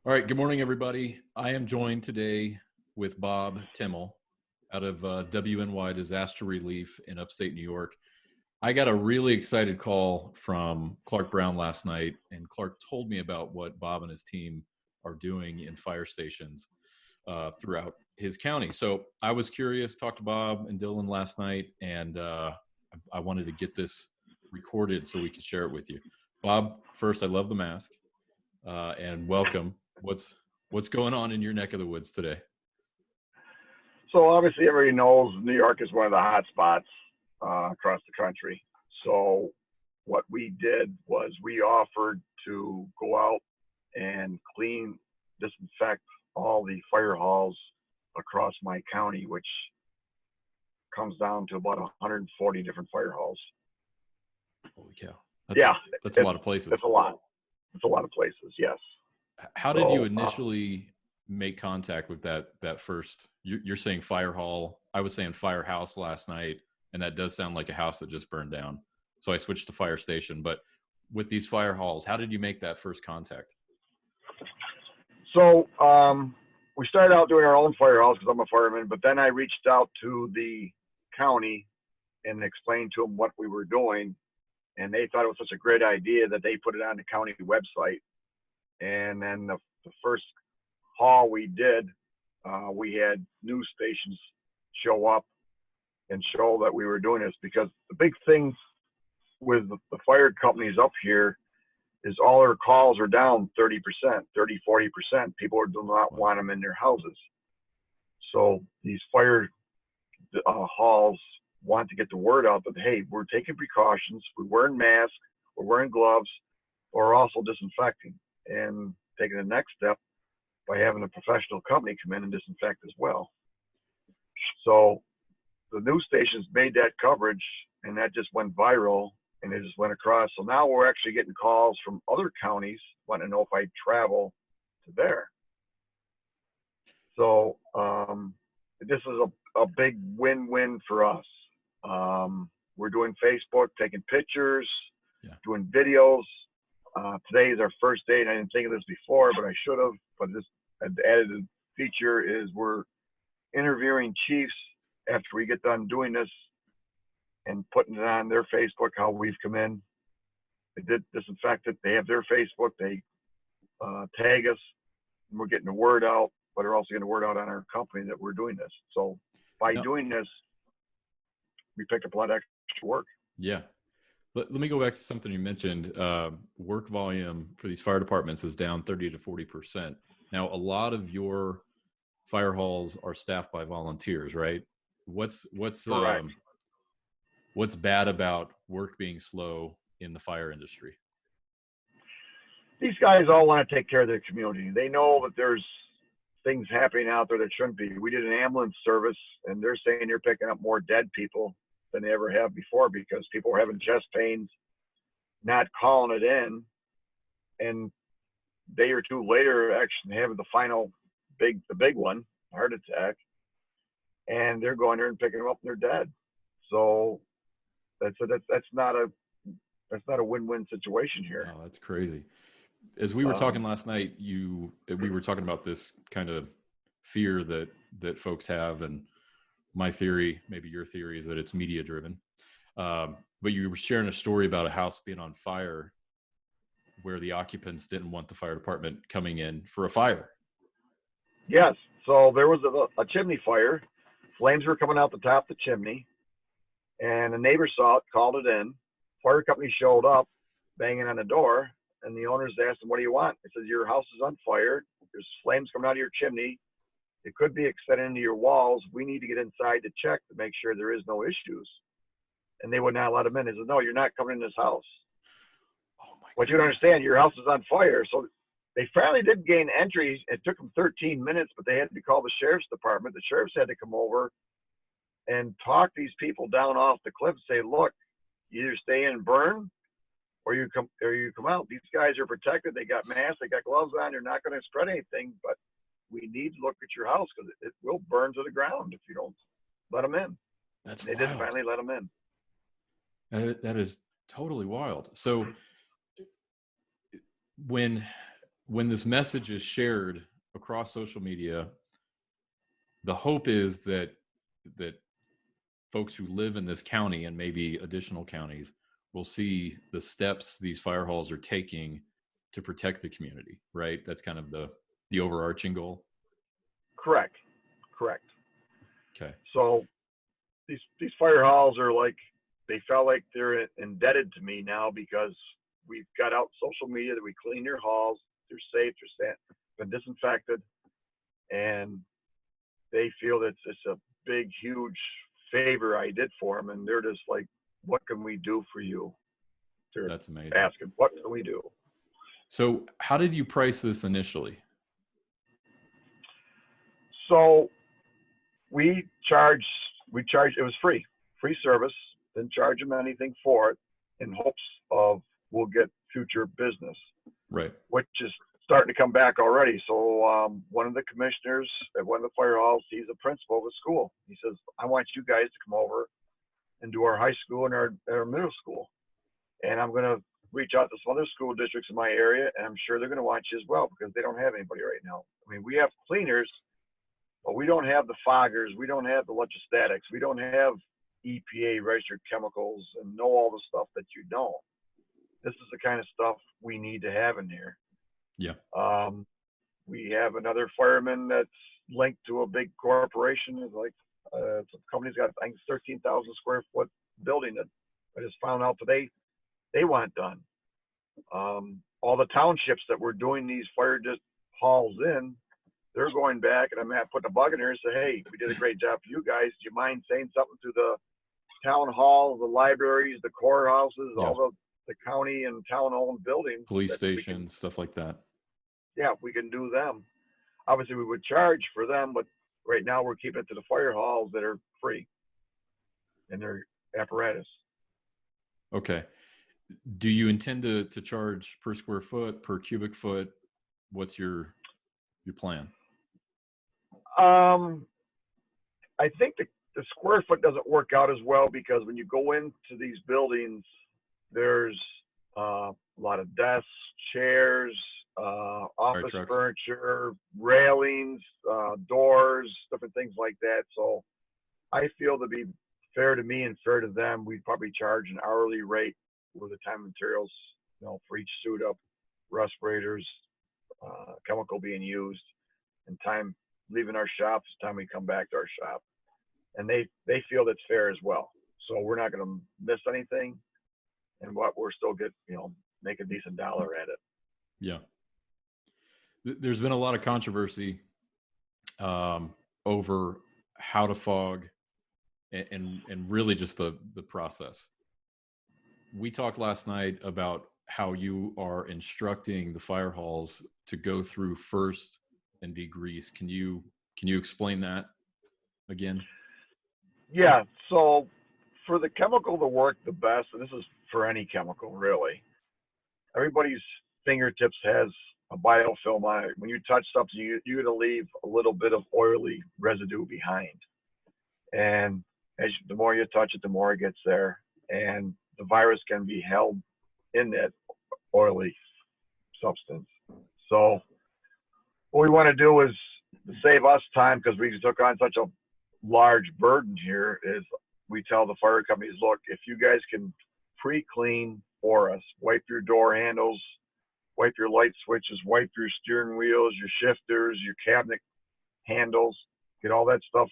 All right. Good morning, everybody. I am joined today with Bob Timmel out of WNY Disaster Relief in Upstate New York. I got a really excited call from Clark Brown last night, and Clark told me about what Bob and his team are doing in fire stations throughout his county. So I was curious, talked to Bob and Dylan last night, and I wanted to get this recorded so we could share it with you. Bob, first, I love the mask and welcome. What's going on in your neck of the woods today? So obviously everybody knows New York is one of the hot spots across the country. So what we did was we offered to go out and clean, disinfect all the fire halls across my county, which comes down to about 140 different fire halls. Holy cow. That's a lot of places. It's a lot. It's a lot of places, yes. How did you initially make contact with that first? You're saying fire hall. I was saying firehouse last night, and that does sound like a house that just burned down. So I switched to fire station. But with these fire halls, how did you make that first contact? So we started out doing our own fire halls because I'm a fireman, but then I reached out to the county and explained to them what we were doing, and they thought it was such a great idea that they put it on the county website. And then the first haul we did, we had news stations show up and show that we were doing this, because the big thing with the fire companies up here is all their calls are down 30%, 40%. People do not want them in their houses. So these fire halls want to get the word out that, hey, we're taking precautions, we're wearing masks, we're wearing gloves, we're also disinfecting, and taking the next step by having a professional company come in and disinfect as well. So the news stations made that coverage, and that just went viral, and it just went across. So now we're actually getting calls from other counties wanting to know if I travel to there. So this is a big win-win for us. We're doing Facebook, taking pictures, doing videos. Today is our first day, and I didn't think of this before, but I should have. But this added feature is we're interviewing chiefs after we get done doing this and putting it on their Facebook how we've come in. They did disinfect it. They have their Facebook. They tag us, and we're getting the word out. But we're also getting the word out on our company that we're doing this. So by doing this, we pick up a lot of extra work. Yeah. Let me go back to something you mentioned. Work volume for these fire departments is down 30 to 40%. Now, a lot of your fire halls are staffed by volunteers, right? What's bad about work being slow in the fire industry? These guys all want to take care of their community. They know that there's things happening out there that shouldn't be. We did an ambulance service, and they're saying they're picking up more dead people than they ever have before, because people were having chest pains, not calling it in, and a day or two later actually having the big one, heart attack, and they're going there and picking them up and they're dead. So that's not a win-win situation here. Oh, that's crazy. As we were talking last night, we were talking about this kind of fear that folks have, and my theory, maybe your theory, is that it's media driven. But you were sharing a story about a house being on fire where the occupants didn't want the fire department coming in for a fire. Yes. So there was a chimney fire. Flames were coming out the top of the chimney, and a neighbor saw it, called it in. Fire company showed up, banging on the door, and the owners asked them, "What do you want?" It says, "Your house is on fire. There's flames coming out of your chimney. It could be extending into your walls. We need to get inside to check to make sure there is no issues." And they would not let them in. They said, "No, you're not coming in this house." Oh my! But you don't understand, your house is on fire. So they finally did gain entry. It took them 13 minutes, but they had to call the sheriff's department. The sheriffs had to come over and talk these people down off the cliff and say, "Look, you either stay in and burn, or you come out. These guys are protected. They got masks. They got gloves on. They're not going to spread anything, but we need to look at your house because it will burn to the ground if you don't let them in." They did finally let them in. That is totally wild. So when when this message is shared across social media, the hope is that folks who live in this county and maybe additional counties will see the steps these fire halls are taking to protect the community, right? That's kind of the overarching goal. Correct. Okay. So these fire halls are like, they felt like they're indebted to me now because we've got out social media that we clean their halls, they're safe, they're been disinfected, and they feel that it's a big, huge favor I did for them, and they're just like, what can we do for you? They're That's amazing. asking, what can we do? So how did you price this initially? So we charged, it was free service, didn't charge them anything for it, in hopes of we'll get future business, Right. which is starting to come back already. So one of the commissioners at one of the fire halls, he's a principal of a school. He says, I want you guys to come over and do our high school and our middle school. And I'm going to reach out to some other school districts in my area, and I'm sure they're going to want you as well, because they don't have anybody right now. I mean, we have cleaners, but we don't have the foggers. We don't have the electrostatics. We don't have EPA registered chemicals and know all the stuff that you don't. This is the kind of stuff we need to have in here. Yeah. We have another fireman that's linked to a big corporation. It's like some company's got, I think, 13,000 square foot building that I just found out today they want done. All the townships that we're doing these fire halls in, they're going back, and I'm putting a bug in here and say, hey, we did a great job for you guys. Do you mind saying something to the town hall, the libraries, the courthouses, Yeah. all the county and town-owned buildings, police stations, stuff like that? Yeah, we can do them. Obviously, we would charge for them, but right now we're keeping it to the fire halls that are free and their apparatus. Okay. Do you intend to charge per square foot, per cubic foot? What's your plan? I think the square foot doesn't work out as well, because when you go into these buildings, there's a lot of desks, chairs, office furniture, railings, doors, different things like that. So I feel to be fair to me and fair to them, we'd probably charge an hourly rate with the time and materials, for each suit up, respirators, chemical being used, and time leaving our shops, time we come back to our shop. And they feel that's fair as well. So we're not going to miss anything, and we're still make a decent dollar at it. Yeah. There's been a lot of controversy over how to fog and really just the process. We talked last night about how you are instructing the fire halls to go through first and degrease. Can you explain that again? Yeah. So for the chemical to work the best, and this is for any chemical really, everybody's fingertips has a biofilm on it. When you touch something, you're going to leave a little bit of oily residue behind. And the more you touch it, the more it gets there. And the virus can be held in that oily substance. So what we want to do is, to save us time, because we took on such a large burden here, is we tell the fire companies, look, if you guys can pre-clean for us, wipe your door handles, wipe your light switches, wipe your steering wheels, your shifters, your cabinet handles, get all that stuff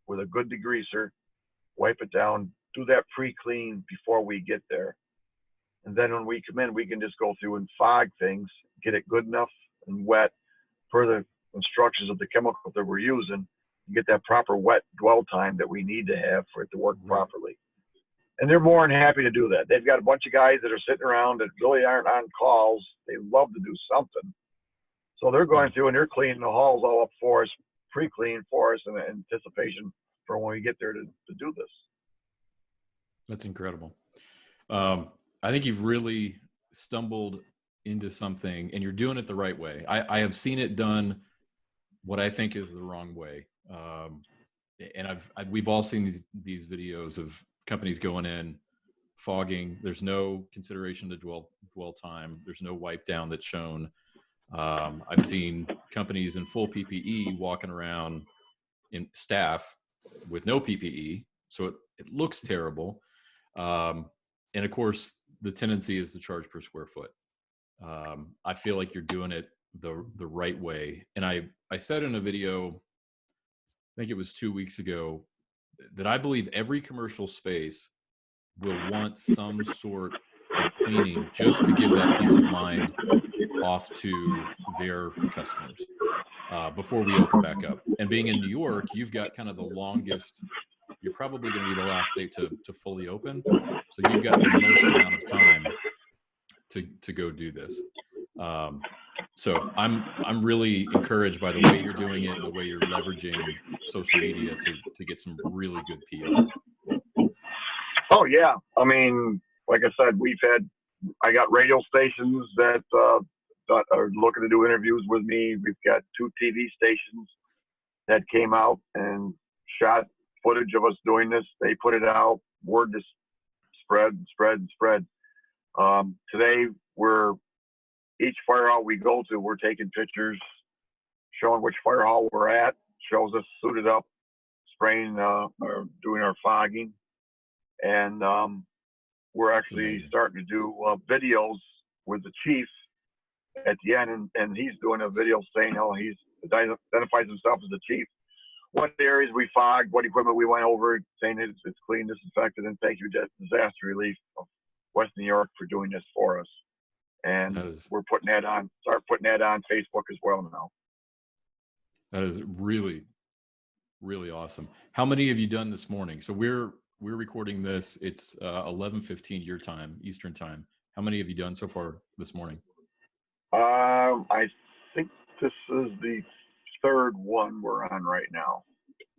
with a good degreaser, wipe it down, do that pre-clean before we get there. And then when we come in, we can just go through and fog things, get it good enough and wet per the instructions of the chemical that we're using, and get that proper wet dwell time that we need to have for it to work properly. And they're more than happy to do that. They've got a bunch of guys that are sitting around that really aren't on calls. They love to do something. So they're going through and they're cleaning the halls all up for us, pre-clean for us in anticipation for when we get there to do this. That's incredible. I think you've really stumbled into something, and you're doing it the right way. I have seen it done what I think is the wrong way. And we've all seen these videos of companies going in, fogging. There's no consideration to dwell time. There's no wipe down that's shown. I've seen companies in full PPE walking around in staff with no PPE, so it looks terrible. And of course, the tendency is to charge per square foot. I feel like you're doing it the right way. And I said in a video, I think it was 2 weeks ago, that I believe every commercial space will want some sort of cleaning just to give that peace of mind off to their customers before we open back up. And being in New York, you've got kind of the longest, you're probably going to be the last state to fully open. So you've got the most amount of time to go do this. So I'm really encouraged by the way you're doing it and the way you're leveraging social media to get some really good PR. Oh yeah, I mean, like I said, I got radio stations that are looking to do interviews with me. We've got 2 TV stations that came out and shot footage of us doing this. They put it out. Word just spread. Today, each fire hall we go to, we're taking pictures, showing which fire hall we're at. Shows us suited up, spraying or doing our fogging, and we're actually starting to do videos with the chief at the end, and he's doing a video saying how he identifies himself as the chief. What areas we fogged, what equipment we went over, saying it's clean, disinfected, and thank you, Disaster Relief of West New York, for doing this for us. And we're putting that on Facebook as well now. That is really, really awesome. How many have you done this morning? So we're recording this. It's 11:15 your time, Eastern time. How many have you done so far this morning? I think this is the 3rd one we're on right now.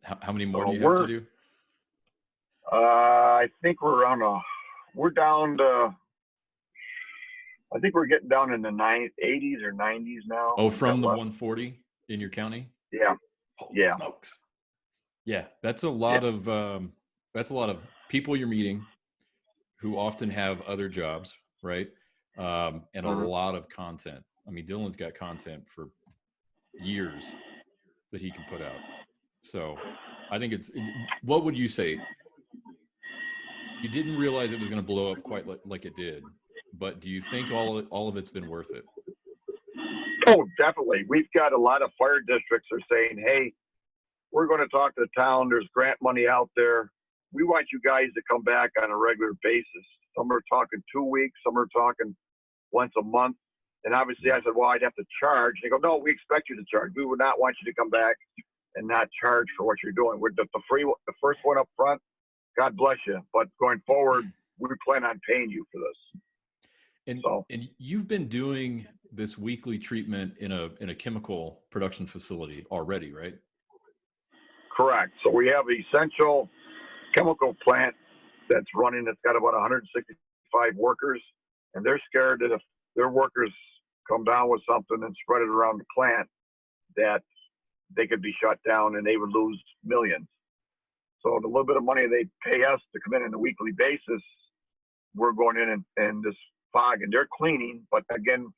How many more do you have to do? I think we're down to, I think we're getting down in the 80s or 90s now. Oh, from the 140 in your county? Yeah. Holy smokes. Yeah, that's a lot of people you're meeting who often have other jobs, right? And a lot of content. I mean, Dylan's got content for years that he can put out. So I think what would you say? You didn't realize it was going to blow up quite like it did, but do you think all of it's been worth it? Oh, definitely. We've got a lot of fire districts are saying, hey, we're going to talk to the town. There's grant money out there. We want you guys to come back on a regular basis. Some are talking 2 weeks. Some are talking once a month. And obviously I said, well, I'd have to charge. They go, no, we expect you to charge. We would not want you to come back and not charge for what you're doing. With the first one up front, God bless you. But going forward, we plan on paying you for this. And you've been doing this weekly treatment in a chemical production facility already, right? Correct. So we have an essential chemical plant that's running. That's got about 165 workers, and they're scared that if their workers come down with something and spread it around the plant, that they could be shut down and they would lose millions. So the little bit of money they pay us to come in on a weekly basis, we're going in and just fog, and they're cleaning, but again,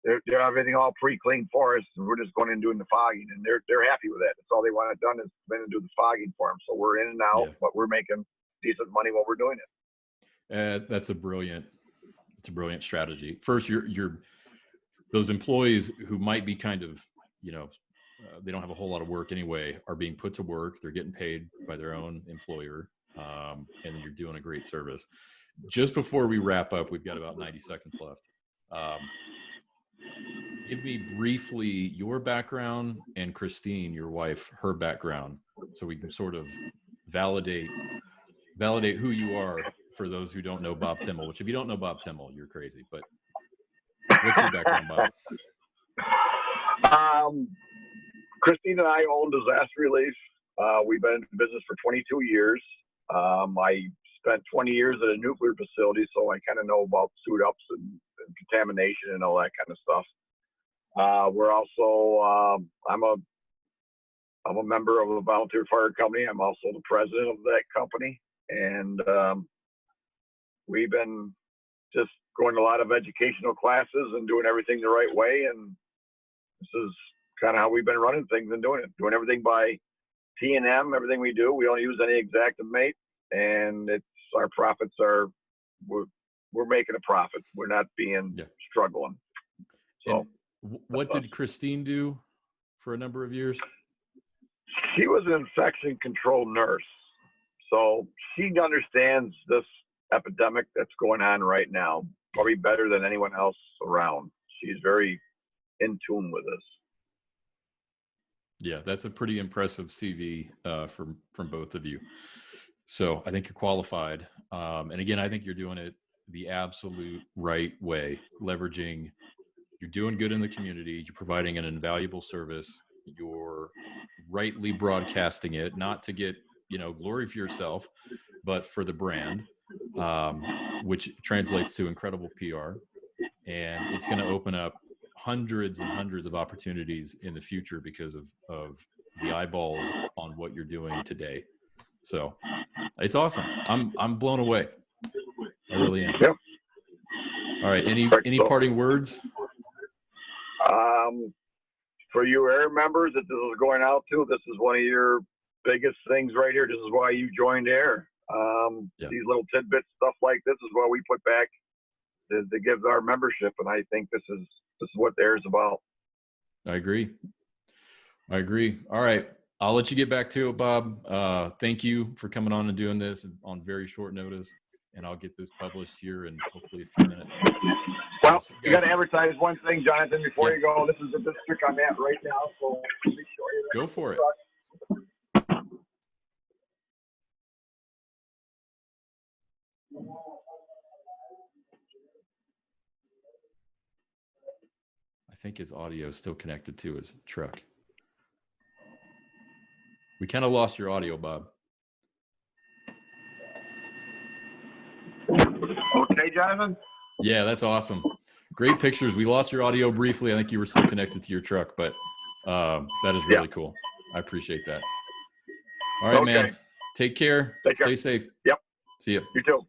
they're everything all pre-cleaned for us, and we're just going in and doing the fogging, and they're happy with that. That's all they want done is come in and do the fogging for them. So we're in and out, but we're making decent money while we're doing it. That's a brilliant strategy. First, you're those employees who might be kind of, they don't have a whole lot of work anyway, are being put to work. They're getting paid by their own employer, and then you're doing a great service. Just before we wrap up, we've got about 90 seconds left. Give me briefly your background and Christine, your wife, her background, so we can sort of validate who you are for those who don't know Bob Timmel, which if you don't know Bob Timmel, you're crazy. But what's your background, Bob? Christine and I own Disaster Relief. We've been in business for 22 years. I spent 20 years at a nuclear facility, so I kind of know about suit ups and contamination and all that kind of stuff. We're also, I'm a member of a volunteer fire company. I'm also the president of that company. And we've been just going to a lot of educational classes and doing everything the right way. And This is kind of how we've been running things and doing everything by T&M. Everything we do, we don't use any Exactimate, and our profits are we're making a profit. We're not being struggling. So, what did Christine do for a number of years? She was an infection control nurse, so she understands this epidemic that's going on right now probably better than anyone else around. She's very in tune with this. Yeah, that's a pretty impressive CV from both of you. So I think you're qualified. And again, I think you're doing it the absolute right way, leveraging, you're doing good in the community, you're providing an invaluable service, you're rightly broadcasting it, not to get, glory for yourself, but for the brand, which translates to incredible PR. And it's going to open up hundreds and hundreds of opportunities in the future because of the eyeballs on what you're doing today. So it's awesome. I'm blown away. I really am. Yep. All right. Any parting words? For you air members that this is going out to, this is one of your biggest things right here. This is why you joined air. These little tidbits, stuff like this is what we put back to give our membership. And I think this is what air is about. I agree. All right. I'll let you get back to it, Bob. Thank you for coming on and doing this on very short notice. And I'll get this published here in hopefully a few minutes. Well, you got to advertise one thing, Jonathan, before you go. This is the district I'm at right now, so let me show you that. Go for it. I think his audio is still connected to his truck. We kind of lost your audio, Bob. Okay, Jonathan? Yeah, that's awesome. Great pictures. We lost your audio briefly. I think you were still connected to your truck, but that is really cool. I appreciate that. All right, man. Take care. Stay safe. Yep. See you. You too.